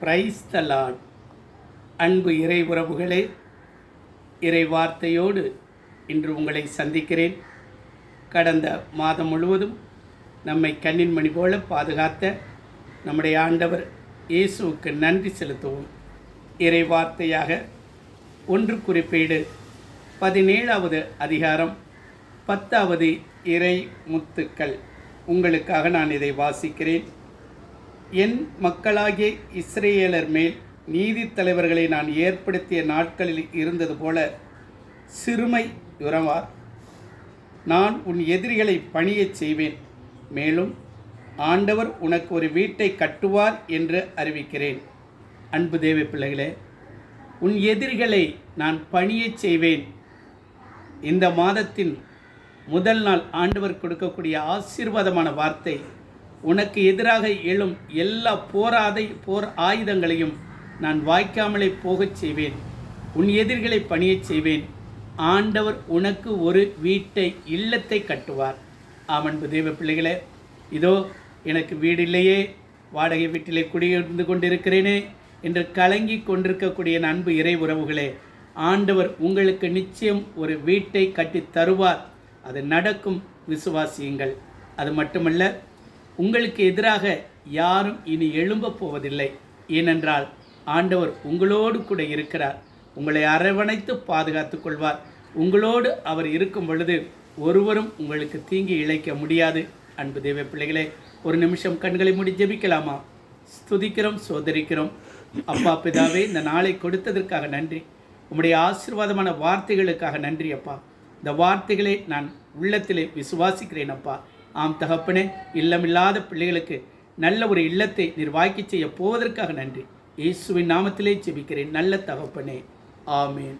Praise the Lord. அன்பு இறை உறவுகளே, இறை வார்த்தையோடு இன்று உங்களை சந்திக்கிறேன். கடந்த மாதம் முழுவதும் நம்மை கண்ணின் மணி போல பாதுகாத்த நம்முடைய ஆண்டவர் இயேசுவுக்கு நன்றி செலுத்துவோம். இறை வார்த்தையாக 1 குறிப்பீடு 17வது அதிகாரம் 10வது இறை முத்துக்கள். உங்களுக்காக நான் இதை வாசிக்கிறேன். என் மக்களாகிய இஸ்ரேலர் மேல் நீதி தலைவர்களை நான் ஏற்படுத்திய நாட்களில் இருந்தது போல சிறுமை உறவார். நான் உன் எதிரிகளை பணியச் செய்வேன், மேலும் ஆண்டவர் உனக்கு ஒரு வீட்டை கட்டுவார் என்று அறிவிக்கிறேன். அன்பு தேவ பிள்ளைகளே, உன் எதிரிகளை நான் பணியச் செய்வேன். இந்த மாதத்தின் முதல் நாள் ஆண்டவர் கொடுக்கக்கூடிய ஆசீர்வாதமான வார்த்தை, உனக்கு எதிராக எழும் எல்லா போர் ஆயுதங்களையும் நான் வாய்க்காமலே போகச் செய்வேன். உன் எதிரிகளை பணியச் செய்வேன். ஆண்டவர் உனக்கு ஒரு வீட்டை, இல்லத்தை கட்டுவார். அன்பு தேவ பிள்ளைகளே, இதோ எனக்கு வீடு இல்லையே, வாடகை வீட்டிலே குடியிருந்து கொண்டிருக்கிறேனே என்று கலங்கி கொண்டிருக்கக்கூடிய அன்பு இறை உறவுகளே, ஆண்டவர் உங்களுக்கு நிச்சயம் ஒரு வீட்டை கட்டி தருவார். அது நடக்கும், விசுவாசியுங்கள். அது மட்டுமல்ல, உங்களுக்கு எதிராக யாரும் இனி எழும்ப போவதில்லை. ஏனென்றால் ஆண்டவர் உங்களோடு கூட இருக்கிறார். உங்களை அரவணைத்து பாதுகாத்து கொள்வார். உங்களோடு அவர் இருக்கும் பொழுது ஒருவரும் உங்களுக்கு தீங்கி இழைக்க முடியாது. அன்பு தேவ பிள்ளைகளே, ஒரு நிமிஷம் கண்களை மூடி ஜெபிக்கலாமா? ஸ்துதிக்கிறோம், சோதரிக்கிறோம். அப்பா பிதாவே, இந்த நாளை கொடுத்ததற்காக நன்றி. உம்முடைய ஆசீர்வாதமான வார்த்தைகளுக்காக நன்றி அப்பா. இந்த வார்த்தைகளை நான் உள்ளத்திலே விசுவாசிக்கிறேன் அப்பா. ஆம் தகப்பனே, இல்லமில்லாத பிள்ளைகளுக்கு நல்ல ஒரு இல்லத்தை நீர் வாய்க்க செய்ய போவதற்காக நன்றி. இயேசுவின் நாமத்திலே ஜெபிக்கிறேன் நல்ல தகப்பனே, ஆமேன்.